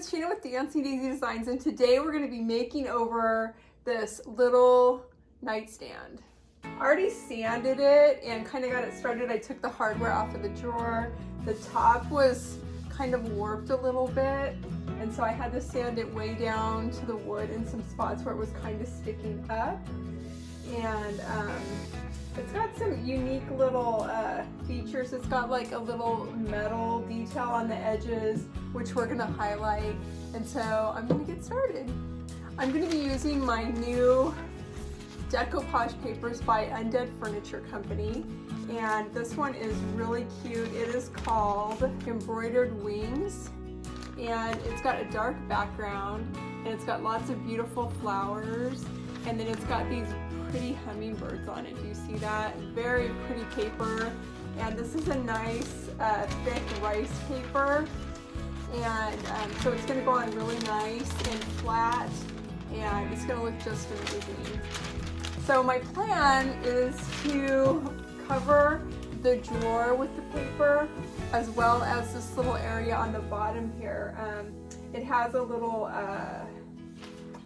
it's Sheena with Dancing Daisy Designs, and today we're going to be making over this little nightstand. I already sanded it and kind of got it started. I took the hardware off of the drawer. The top was kind of warped a little bit, and so I had to sand it way down to the wood in some spots where it was kind of sticking up. And it's got some unique little features. It's got like a little metal detail on the edges, which we're gonna highlight. And so I'm gonna get started. I'm gonna be using my new decoupage papers by Undead Furniture Company. And this one is really cute. It is called Embroidered Wings. And it's got a dark background, and it's got lots of beautiful flowers. And then it's got these pretty hummingbirds on it. Do you see that? Very pretty paper. And this is a nice thick rice paper. And so it's gonna go on really nice and flat, and it's gonna look just amazing. So my plan is to cover the drawer with the paper, as well as this little area on the bottom here. It has a little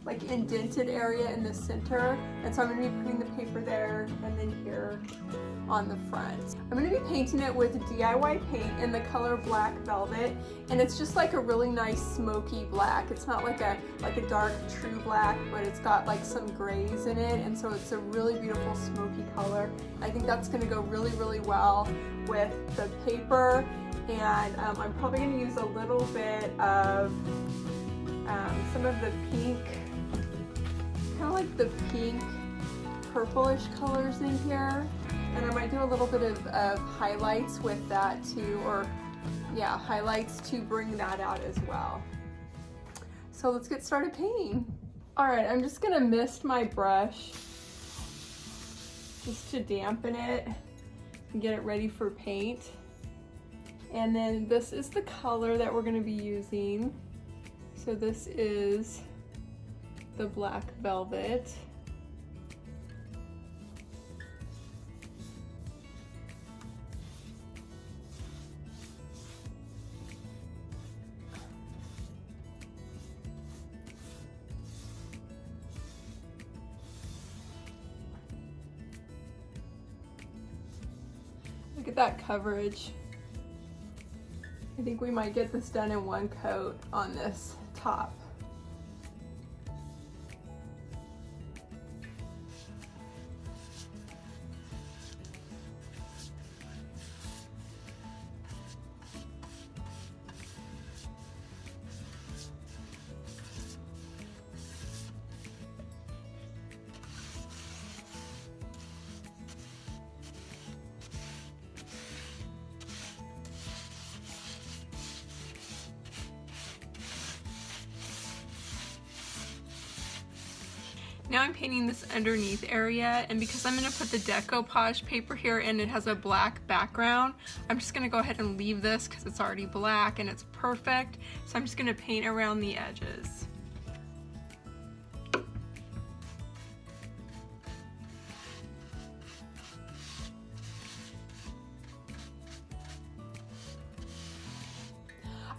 like indented area in the center, and so I'm going to be putting the paper there and then here on the front. I'm going to be painting it with DIY paint in the color Black Velvet, and it's just like a really nice smoky black. It's not like a dark true black, but it's got like some grays in it, and so it's a really beautiful smoky color. I think that's going to go really well with the paper. And I'm probably going to use a little bit of some of the pink, kind of like the pink purplish colors in here, and I might do a little bit of highlights with that too, or yeah, highlights to bring that out as well. So let's get started painting. All right, I'm just gonna mist my brush just to dampen it and get it ready for paint. And then this is the color that we're gonna be using. So this is the Black Velvet. Look at that coverage. I think we might get this done in one coat on this top. Now I'm painting this underneath area, and because I'm going to put the decoupage paper here and it has a black background, I'm just going to go ahead and leave this because it's already black and it's perfect. So I'm just going to paint around the edges.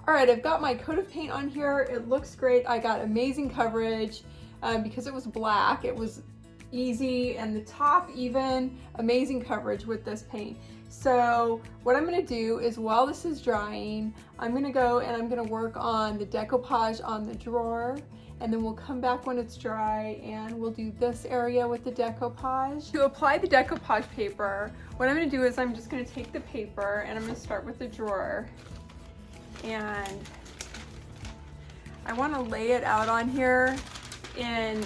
All right, I've got my coat of paint on here. It looks great. I got amazing coverage. Because it was black, it was easy, and the top even, amazing coverage with this paint. So what I'm going to do is, while this is drying, I'm going to go and I'm going to work on the decoupage on the drawer, and then we'll come back when it's dry and we'll do this area with the decoupage. To apply the decoupage paper, what I'm going to do is I'm just going to take the paper and I'm going to start with the drawer, and I want to lay it out on here in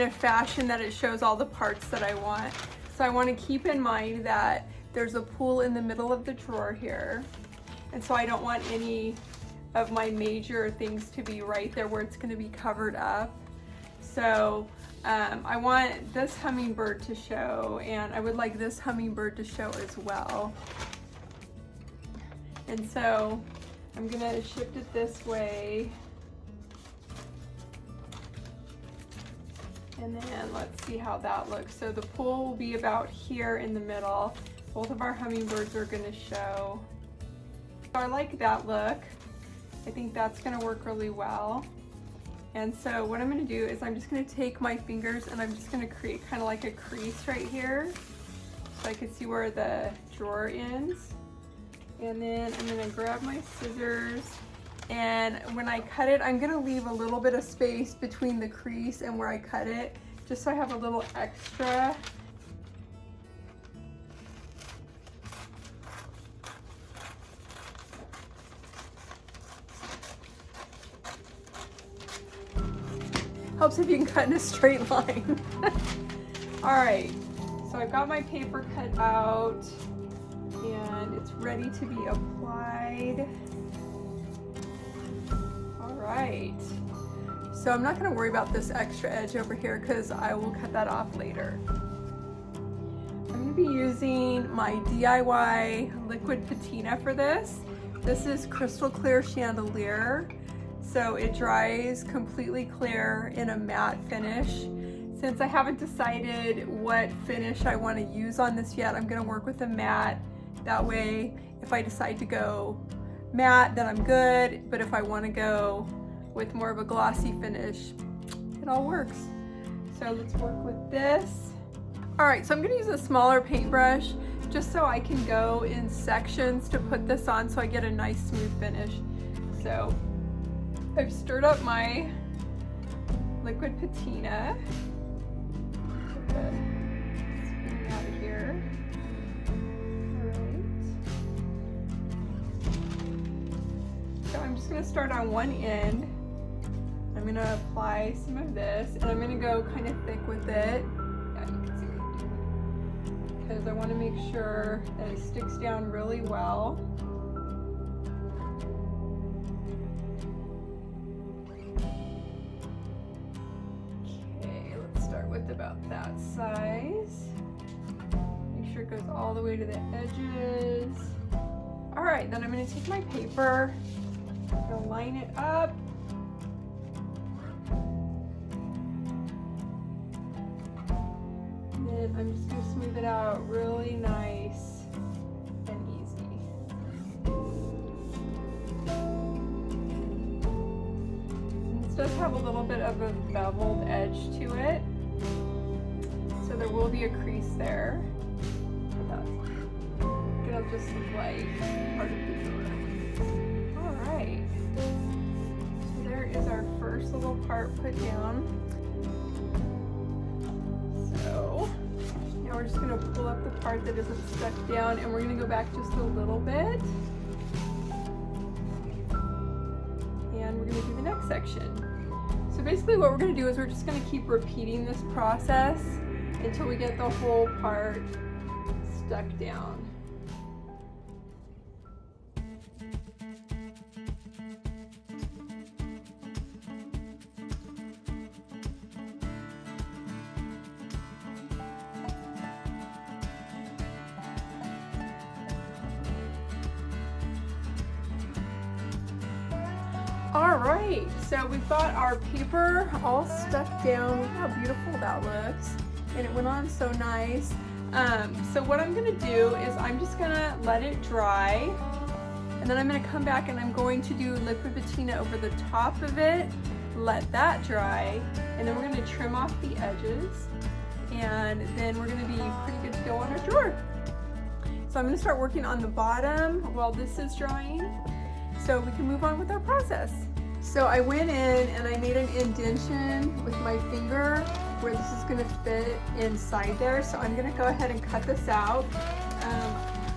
a fashion that it shows all the parts that I want. So I want to keep in mind that there's a pool in the middle of the drawer here, and so I don't want any of my major things to be right there where it's going to be covered up. So I want this hummingbird to show, and I would like this hummingbird to show as well. And so I'm going to shift it this way. And then let's see how that looks. So the pool will be about here in the middle. Both of our hummingbirds are going to show. So I like that look. I think that's gonna work really well. And so what I'm gonna do is I'm just gonna take my fingers and I'm just gonna create kind of like a crease right here so I can see where the drawer ends. And then I'm gonna grab my scissors, and when I cut it, I'm gonna leave a little bit of space between the crease and where I cut it, just so I have a little extra. Helps if you can cut in a straight line. All right, so I've got my paper cut out and it's ready to be applied. All right, so I'm not gonna worry about this extra edge over here because I will cut that off later. I'm gonna be using my DIY liquid patina for this. This is crystal clear chandelier. So it dries completely clear in a matte finish. Since I haven't decided what finish I want to use on this yet, I'm going to work with a matte. That way, if I decide to go matte, then I'm good. But if I want to go with more of a glossy finish, it all works. So let's work with this. All right, so I'm going to use a smaller paintbrush just so I can go in sections to put this on so I get a nice smooth finish. So I've stirred up my liquid patina. Spin out of here. All right. So I'm just gonna start on one end. I'm gonna apply some of this, and I'm gonna go kind of thick with it. Yeah, you can see what I'm doing. Because I want to make sure that it sticks down really well. With about that size. Make sure it goes all the way to the edges. All right, then I'm going to take my paper, I'm going to line it up. And then I'm just going to smooth it out really nice and easy. And this does have a little bit of a beveled edge to it. So there will be a crease there, but it'll just look like part of the drawer. All right, so there is our first little part put down. So now we're just gonna pull up the part that isn't stuck down, and we're gonna go back just a little bit. And we're gonna do the next section. So basically what we're going to do is we're just going to keep repeating this process until we get the whole part stuck down. All right, so we've got our paper all stuck down. Look how beautiful that looks. And it went on so nice. So what I'm gonna do is I'm just gonna let it dry. And then I'm gonna come back and I'm going to do liquid patina over the top of it, let that dry. And then we're gonna trim off the edges. And then we're gonna be pretty good to go on our drawer. So I'm gonna start working on the bottom while this is drying, so we can move on with our process. So I went in and I made an indentation with my finger where this is gonna fit inside there. So I'm gonna go ahead and cut this out.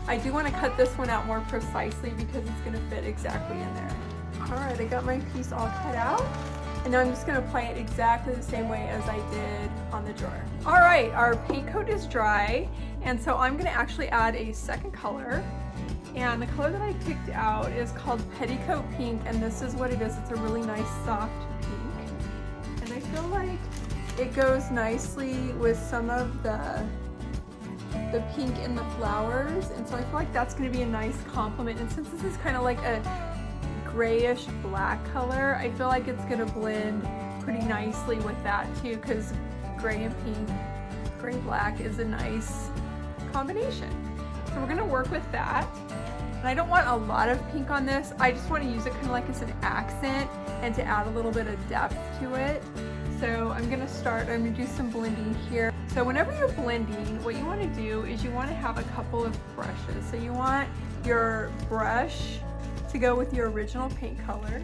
I do wanna cut this one out more precisely because it's gonna fit exactly in there. All right, I got my piece all cut out. And now I'm just gonna apply it exactly the same way as I did on the drawer. All right, our paint coat is dry. And so I'm gonna actually add a second color. And the color that I picked out is called Petticoat Pink, and this is what it is. It's a really nice soft pink. And I feel like it goes nicely with some of the pink in the flowers, and so I feel like that's gonna be a nice complement. And since this is kind of like a grayish black color, I feel like it's gonna blend pretty nicely with that too, because gray and pink, gray black is a nice combination. So we're gonna work with that. And I don't want a lot of pink on this. I just want to use it kind of like as an accent and to add a little bit of depth to it. So I'm going to do some blending here. So whenever you're blending, what you want to do is you want to have a couple of brushes. So you want your brush to go with your original paint color.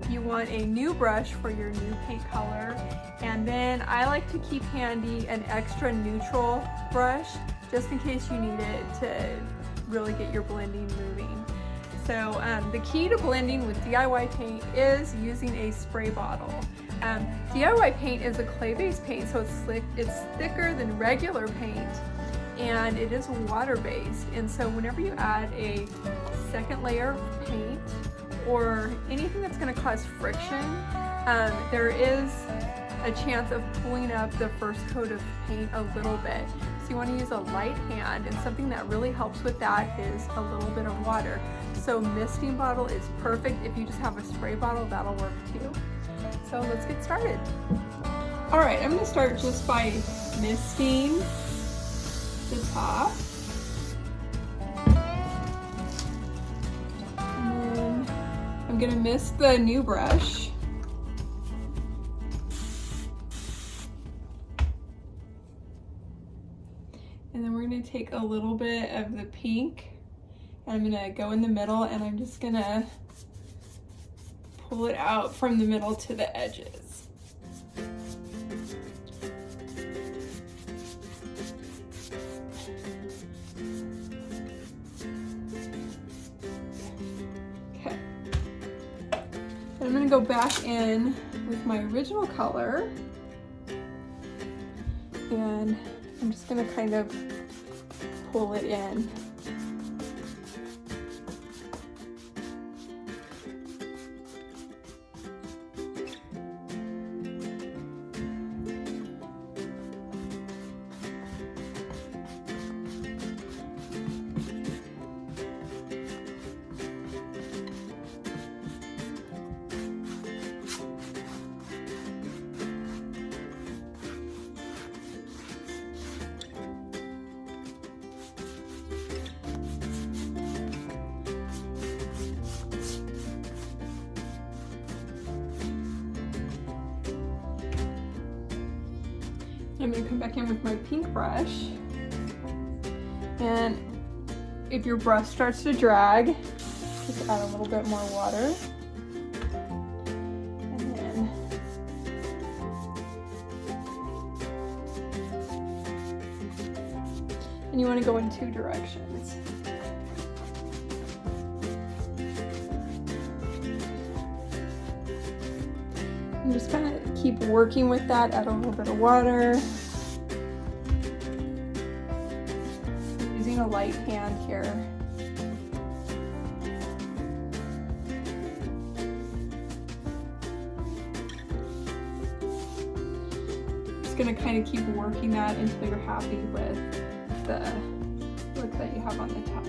You want a new brush for your new paint color. And then I like to keep handy an extra neutral brush just in case you need it to really get your blending moving. So the key to blending with DIY paint is using a spray bottle. DIY paint is a clay-based paint, so it's thicker than regular paint, and it is water-based. And so whenever you add a second layer of paint or anything that's going to cause friction, there is a chance of pulling up the first coat of paint a little bit. So you want to use a light hand, and something that really helps with that is a little bit of water. So misting bottle is perfect. If you just have a spray bottle, that'll work too. So let's get started. All right, I'm going to start just by misting the top. And then I'm going to mist the new brush. And then we're going to take a little bit of the pink, and I'm going to go in the middle, and I'm just going to pull it out from the middle to the edges. Okay. And I'm going to go back in with my original color, and I'm just going to kind of pull it in. I'm going to come back in with my pink brush, and if your brush starts to drag, just add a little bit more water, and you want to go in two directions. And just kind of keep working with that, add a little bit of water. I'm using a light hand here. Just gonna kind of keep working that until you're happy with the look that you have on the top.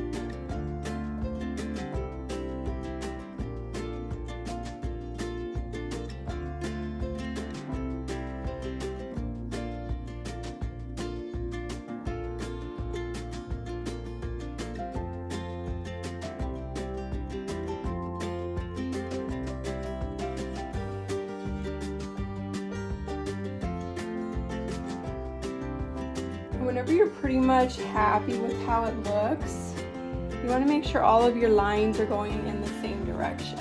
Whenever you're pretty much happy with how it looks, you want to make sure all of your lines are going in the same direction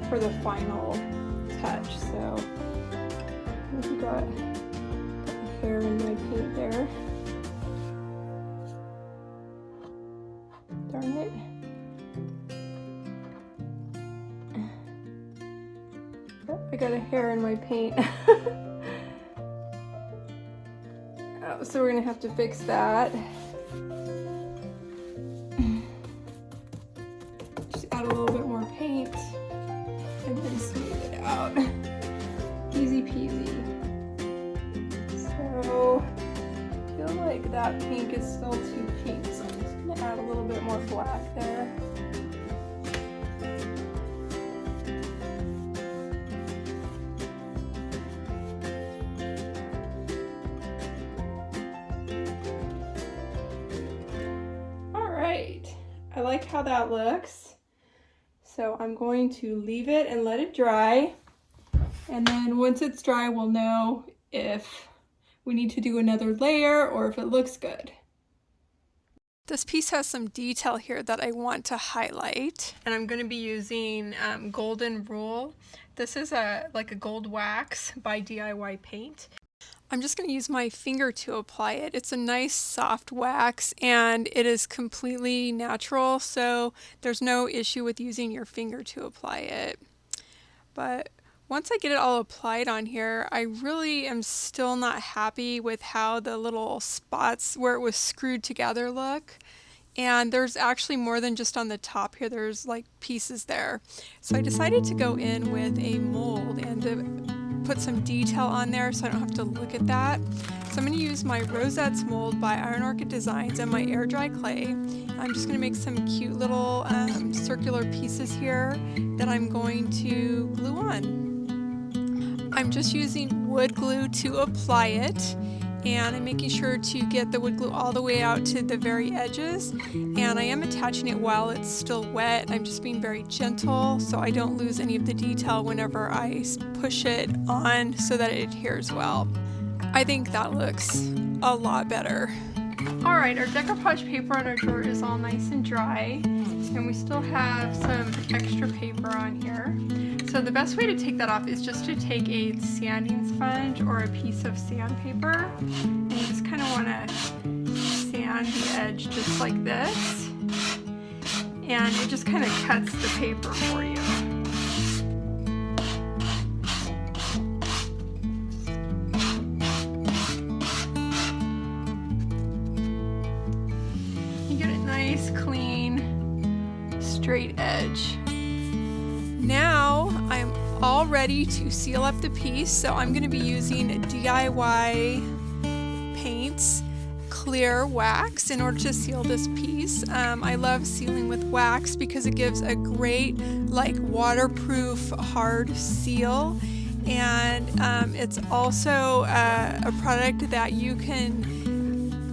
for the final touch. So I've got hair in my paint there. Darn it. Oh, I got a hair in my paint. So we're gonna have to fix that. Just add a little bit more paint and then smooth it out. Easy peasy. So I feel like that pink is still too pink, so I'm just gonna add a little bit more black there. I like how that looks. So I'm going to leave it and let it dry. And then once it's dry, we'll know if we need to do another layer or if it looks good. This piece has some detail here that I want to highlight. And I'm going to be using Golden Rule. This is like a gold wax by DIY Paint. I'm just going to use my finger to apply it. It's a nice soft wax and it is completely natural, so there's no issue with using your finger to apply it. But once I get it all applied on here, I really am still not happy with how the little spots where it was screwed together look. And there's actually more than just on the top here, there's like pieces there. So I decided to go in with a mold and to put some detail on there so I don't have to look at that. So I'm going to use my Rosettes mold by Orchid Designs and my air dry clay. I'm just going to make some cute little circular pieces here that I'm going to glue on. I'm just using wood glue to apply it, and I'm making sure to get the wood glue all the way out to the very edges, and I am attaching it while it's still wet. I'm just being very gentle so I don't lose any of the detail whenever I push it on so that it adheres well. I think that looks a lot better. Alright, our decoupage paper on our drawer is all nice and dry, and we still have some extra paper on here. So the best way to take that off is just to take a sanding sponge or a piece of sandpaper, and you just kind of want to sand the edge just like this, and it just kind of cuts the paper for you. You get a nice, clean, straight edge. Now I'm all ready to seal up the piece, so I'm going to be using DIY Paint's clear wax in order to seal this piece. I love sealing with wax because it gives a great like waterproof hard seal, and it's also a product that you can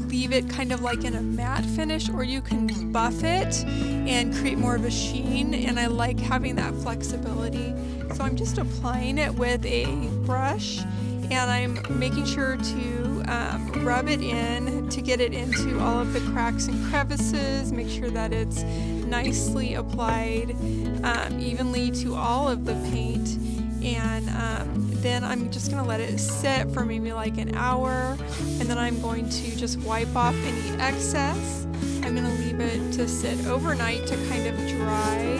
leave it kind of like in a matte finish, or you can buff it and create more of a sheen, and I like having that flexibility. So I'm just applying it with a brush, and I'm making sure to rub it in to get it into all of the cracks and crevices, make sure that it's nicely applied evenly to all of the paint, and then I'm just going to let it sit for maybe like an hour, and then I'm going to just wipe off any excess. I'm going to leave it to sit overnight to kind of dry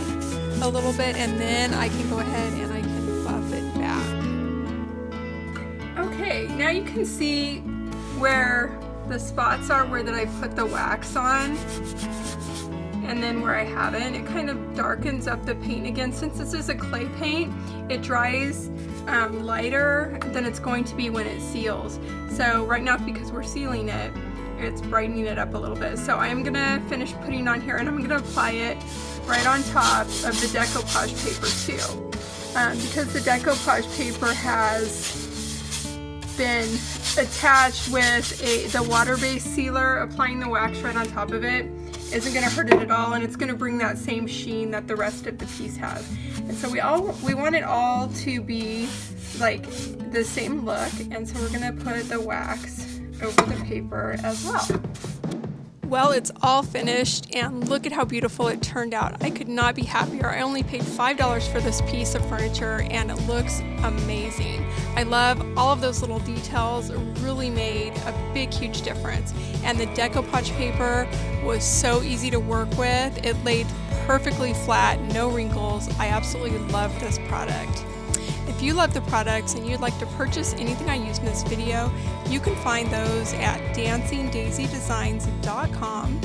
a little bit, and then I can go ahead and I can buff it back. Okay, now you can see where the spots are where that I put the wax on, and then where I haven't. It kind of darkens up the paint again. Since this is a clay paint, it dries lighter than it's going to be when it seals. So right now, because we're sealing it, it's brightening it up a little bit. So I am gonna finish putting on here, and I'm gonna apply it right on top of the decoupage paper too. Because the decoupage paper has been attached with the water-based sealer, applying the wax right on top of it isn't going to hurt it at all, and it's going to bring that same sheen that the rest of the piece has. And so we want it all to be like the same look, and so we're going to put the wax over the paper as well. Well, it's all finished, and look at how beautiful it turned out. I could not be happier. I only paid $5 for this piece of furniture, and it looks amazing. I love all of those little details. It really made a big, huge difference. And the decoupage paper was so easy to work with. It laid perfectly flat, no wrinkles. I absolutely love this product. If you love the products and you'd like to purchase anything I used in this video, you can find those at dancingdaisydesigns.com.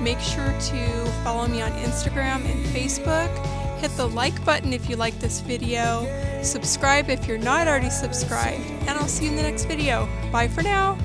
Make sure to follow me on Instagram and Facebook. Hit the like button if you like this video. Subscribe if you're not already subscribed. And I'll see you in the next video. Bye for now.